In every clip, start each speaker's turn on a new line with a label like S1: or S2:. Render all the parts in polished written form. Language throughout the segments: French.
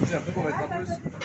S1: Et après, on va mettre un peu.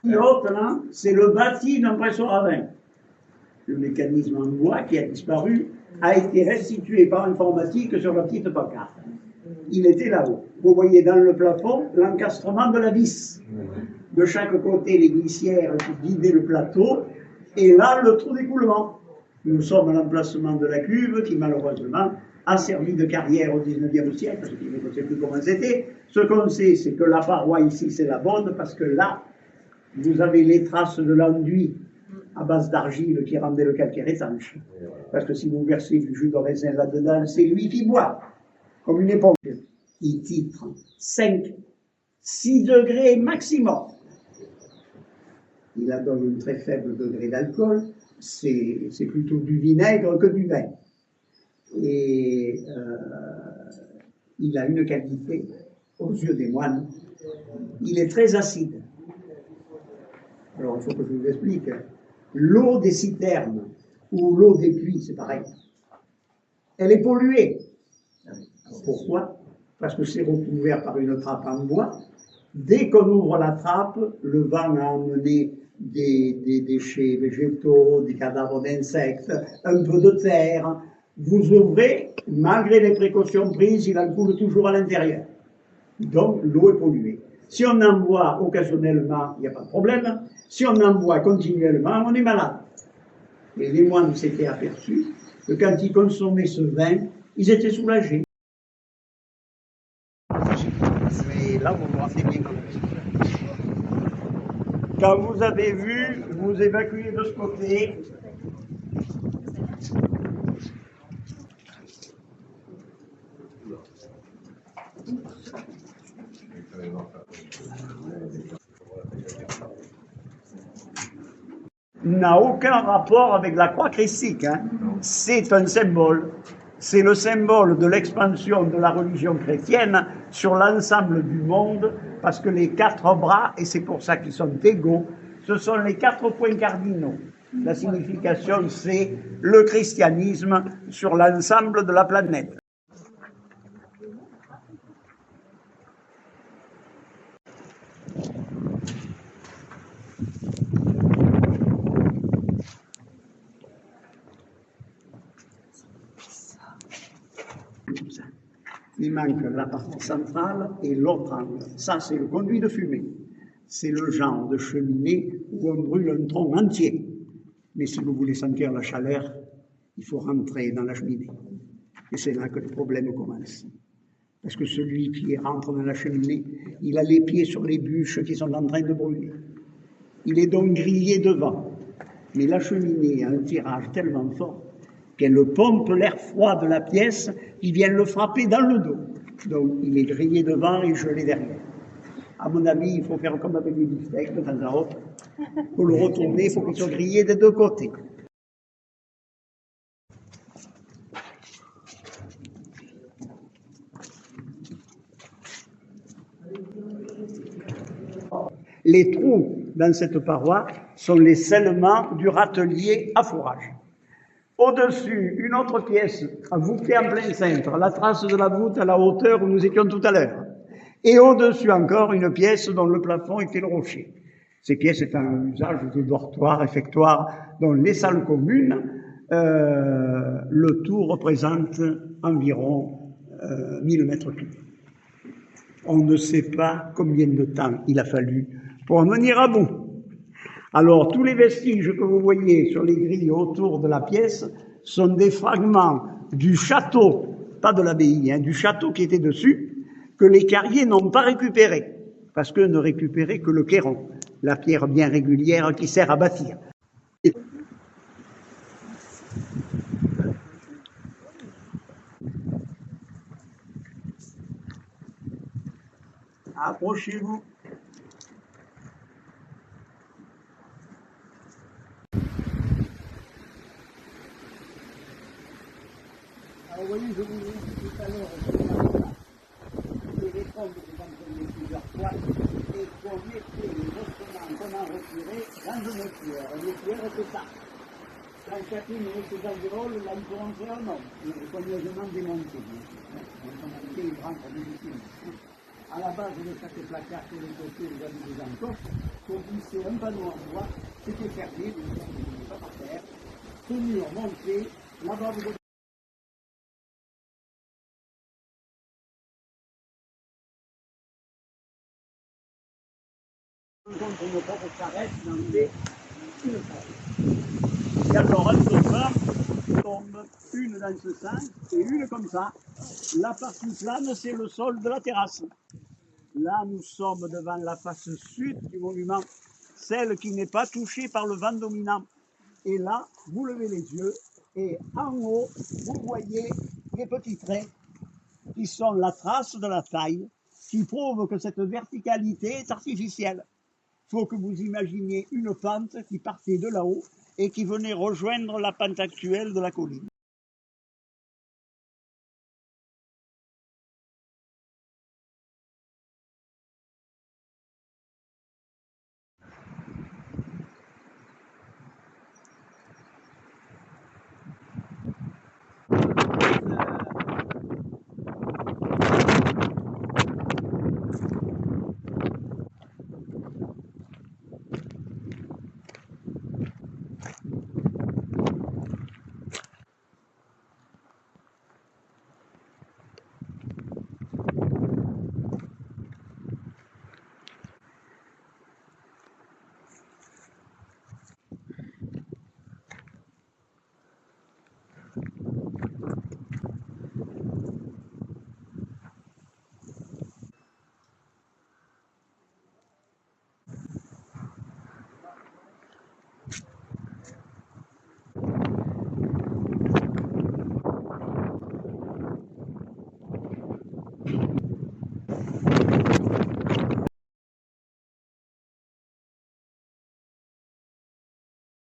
S2: L'autre, là, c'est le bâti d'impression à vin. Le mécanisme en bois qui a disparu a été restitué par informatique sur la petite pancarte. Il était là-haut. Vous voyez dans le plafond l'encastrement de la vis. De chaque côté, les glissières qui guidaient le plateau, et là, le trou d'écoulement. Nous sommes à l'emplacement de la cuve qui, malheureusement, a servi de carrière au 19e siècle, ce qui ne sait plus comment c'était. Ce qu'on sait, c'est que la paroi ici, c'est la bonne, parce que là, vous avez les traces de l'enduit à base d'argile qui rendait le calcaire étanche. Parce que si vous versez du jus de raisin là-dedans, c'est lui qui boit, comme une éponge. Il titre 5, 6 degrés maximum. Il a donc un très faible degré d'alcool, c'est plutôt du vinaigre que du vin. Et il a une qualité, aux yeux des moines, il est très acide. Alors il faut que je vous explique. L'eau des citernes ou l'eau des puits, c'est pareil. Elle est polluée. Pourquoi? Parce que c'est recouvert par une trappe en bois. Dès qu'on ouvre la trappe, le vent a emmené des déchets végétaux, des cadavres d'insectes, un peu de terre. Vous ouvrez, malgré les précautions prises, il en coule toujours à l'intérieur. Donc l'eau est polluée. Si on en boit occasionnellement, il n'y a pas de problème. Si on en boit continuellement, on est malade. Et les moines s'étaient aperçus que quand ils consommaient ce vin, ils étaient soulagés. Mais là, vous me rappelez bien quand vous avez vu, vous évacuez de ce côté. N'a aucun rapport avec la croix christique. Hein. C'est un symbole. C'est le symbole de l'expansion de la religion chrétienne sur l'ensemble du monde, parce que les 4 bras, et c'est pour ça qu'ils sont égaux, ce sont les 4 points cardinaux. La signification, c'est le christianisme sur l'ensemble de la planète. Il manque la partie centrale et l'autre angle. Ça, c'est le conduit de fumée. C'est le genre de cheminée où on brûle un tronc entier. Mais si vous voulez sentir la chaleur, il faut rentrer dans la cheminée. Et c'est là que le problème commence. Parce que celui qui rentre dans la cheminée, il a les pieds sur les bûches qui sont en train de brûler. Il est donc grillé devant. Mais la cheminée a un tirage tellement fort qu'elle pompe l'air froid de la pièce qui vient le frapper dans le dos. Donc il est grillé devant et gelé derrière. À mon avis, il faut faire comme avec les beefsteaks de temps à autre. Pour le retourner, il faut qu'il soit grillé des 2 côtés. Les trous dans cette paroi sont les scellements du râtelier à fourrage. Au-dessus, une autre pièce voûtée en plein cintre, la trace de la voûte à la hauteur où nous étions tout à l'heure. Et au-dessus encore, une pièce dont le plafond était le rocher. Ces pièces étant un usage de dortoir, effectoire, dont les salles communes, le tout représente environ 1000 mètres cubes. On ne sait pas combien de temps il a fallu pour en venir à bout. Alors, tous les vestiges que vous voyez sur les grilles autour de la pièce sont des fragments du château, pas de l'abbaye, hein, du château qui était dessus, que les carriers n'ont pas récupéré, parce qu'eux ne récupéraient que le cairon, la pierre bien régulière qui sert à bâtir. Approchez-vous. Alors, vous voyez, je vous ai dit tout à l'heure, les réponses que vous entendez plusieurs fois, et qu'on mettait les ossements qu'on a retirés dans une pierre. Une pierre, c'est ça. Quand chacune de ces alvéoles, là, il faut rentrer un nom, soigneusement démonté. On a fait une grande médecine. À la base de chaque placard sur les côtés, vous avez des encoches, pour glisser un panneau en bois, c'était fermé, vous ne pas par terre, ce mur monté, là-bas vous avez contre une propre caresse dans une caresse. Et alors un soir tombe une dans ce sens et une comme ça. La partie plane, c'est le sol de la terrasse. Là, nous sommes devant la face sud du monument, celle qui n'est pas touchée par le vent dominant. Et là, vous levez les yeux et en haut, vous voyez les petits traits qui sont la trace de la taille, qui prouvent que cette verticalité est artificielle. Il faut que vous imaginiez une pente qui partait de là-haut et qui venait rejoindre la pente actuelle de la colline.